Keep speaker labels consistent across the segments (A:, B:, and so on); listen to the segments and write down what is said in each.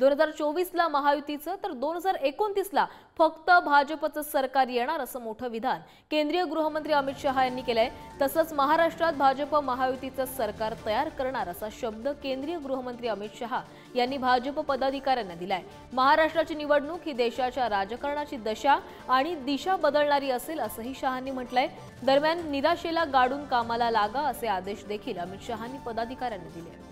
A: 2024ला महायुतीचं तर 2029ला फक्त भाजपचं सरकार येणार असं मोठं विधान केंद्रीय गृहमंत्री अमित शहा यांनी केलंय। तसंच महाराष्ट्रात भाजप महायुतीचं सरकार तयार करणार असा शब्द केंद्रीय गृहमंत्री अमित शहा यांनी भाजप पदाधिकाऱ्यांना दिलाय। महाराष्ट्राची निवडणूक ही देशाच्या राजकारणाची दशा आणि दिशा बदलणारी असेल असंही शहांनी म्हटलंय। दरम्यान निराशेला गाडून कामाला लागा असे आदेश देखील अमित शहांनी पदाधिकाऱ्यांना दिले।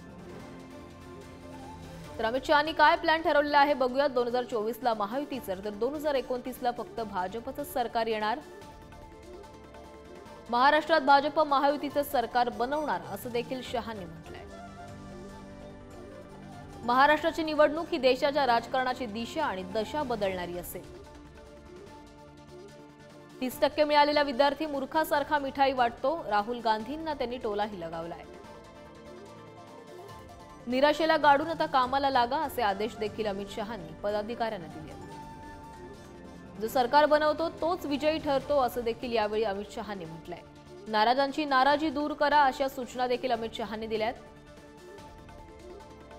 A: तर अमित शहांनी काय प्लॅन ठरवलेला आहे बघूया। 2024ला महायुतीचं तर 2029ला फक्त भाजपचं सरकार येणार। महाराष्ट्रात भाजप महायुतीचं सरकार बनवणार असं देखील शहांनी म्हटलंय। महाराष्ट्राची निवडणूक ही देशाच्या राजकारणाची दिशा आणि दशा बदलणारी असेल। 30% मिळालेला विद्यार्थी मूर्खासारखा मिठाई वाटतो, राहुल गांधींना त्यांनी टोलाही लगावलाय। निराशेला गाडून आता कामाला लागा असे आदेश देखील अमित शहांनी पदाधिकाऱ्यांना दिले। जो सरकार बनवतो तोच विजयी ठरतो असं देखील यावेळी अमित शहांनी म्हटलंय। नाराजांची नाराजी दूर करा अशा सूचना देखील अमित शहांनी दिल्यात।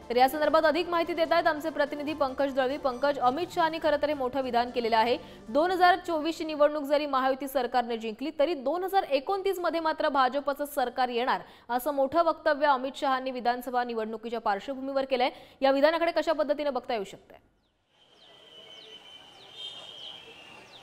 A: तर या संदर्भात अधिक माहिती देत आहेत आमचे प्रतिनिधी पंकज दळवी। पंकज, अमित शहांनी खरं तर हे मोठं विधान केलेलं आहे। 2024ची निवडणूक जरी महायुती सरकारने जिंकली तरी 2029 मध्ये मात्र भाजपचं सरकार येणार असं मोठं वक्तव्य अमित शहांनी विधानसभा निवडणुकीच्या पार्श्वभूमीवर केलंय। या विधानाकडे कशा पद्धतीने बघता येऊ शकते?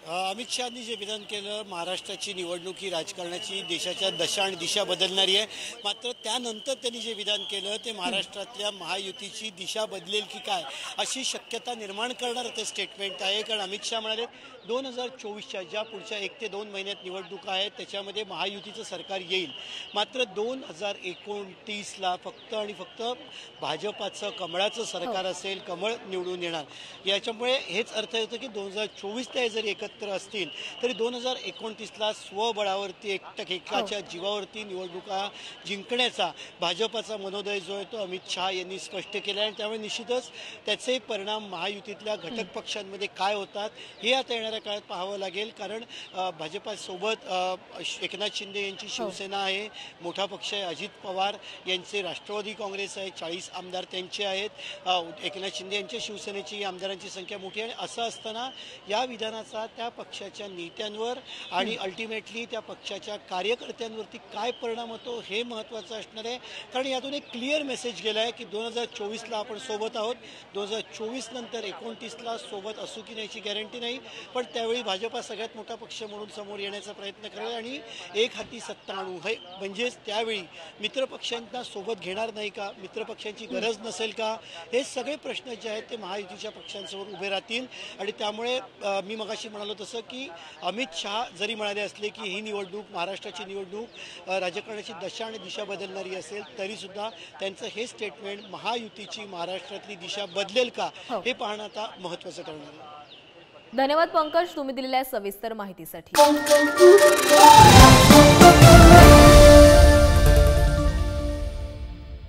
B: अमित शहांनी जे विधान केलं, महाराष्ट्राची निवडणूक ही राजकारणाची देशाच्या दशा आणि दिशा बदलणारी आहे। मात्र त्यानंतर त्यांनी जे विधान केलं ते महाराष्ट्रातल्या महायुतीची दिशा बदलेल की काय अशी शक्यता निर्माण करणारं ते स्टेटमेंट आहे। कारण अमित शहा म्हणाले 2024च्या ज्या पुढच्या 1 ते 2 महिन्यात निवडणुका आहेत त्याच्यामध्ये महायुतीचं सरकार येईल। मात्र 2029ला फक्त आणि फक्त भाजपाचं कमळाचं सरकार असेल, कमळ निवडून येणार। याच्यामुळे हेच अर्थ होतं की 2024ला जरी एकत्र असतील तरी 2029ला स्वबळावरती एकाच्या जीवावरती निवडणुका जिंकण्याचा भाजपाचा मनोदय जो आहे तो अमित शहा यांनी स्पष्ट केला आहे। त्यामुळे निश्चितच त्याचे परिणाम महायुतीतल्या घटक पक्षांमध्ये काय होतात हे आता येणाऱ्या काळात पाहावं लागेल। कारण भाजपासोबत एकनाथ शिंदे यांची शिवसेना आहे, मोठा पक्ष आहे, अजित पवार यांचे राष्ट्रवादी काँग्रेस आहे, 40 आमदार त्यांचे आहेत, एकनाथ शिंदे यांच्या शिवसेनेची आमदारांची संख्या मोठी आहे। असं असताना या विधानाचा त्या पक्षाच्या नेत्यांवर आणि अल्टिमेटली त्या पक्षाच्या कार्यकर्त्यांवरती काय परिणाम होतो हे महत्त्वाचं असणार आहे। कारण यातून एक क्लिअर मेसेज गेला आहे की 2024ला आपण सोबत आहोत, 2024 नंतर 29ला सोबत असू की नाहीची गॅरंटी नाही, पण त्यावेळी भाजपा सगळ्यात मोठा पक्ष म्हणून समोर येण्याचा प्रयत्न करेल आणि एक हाती सत्ता आणू हे म्हणजेच त्यावेळी मित्रपक्षांना सोबत घेणार नाही का, मित्रपक्षांची गरज नसेल का, हे सगळे प्रश्न जे आहेत ते महायुतीच्या पक्षांसमोर उभे राहतील। आणि त्यामुळे मी मगाशी म्हणालो तसं की अमित शहा जरी म्हणाले असले की ही निवडणूक महाराष्ट्राची निवडणूक राजकारणाची दशा आणि दिशा बदलणारी असेल तरी सुद्धा त्यांचं हे स्टेटमेंट महायुतीची महाराष्ट्रातली दिशा बदलेल का हे पाहणं आता महत्त्वाचं ठरणार आहे।
A: धन्यवाद पंकज, तुम्ही दिलेल्या सविस्तर माहितीसाठी।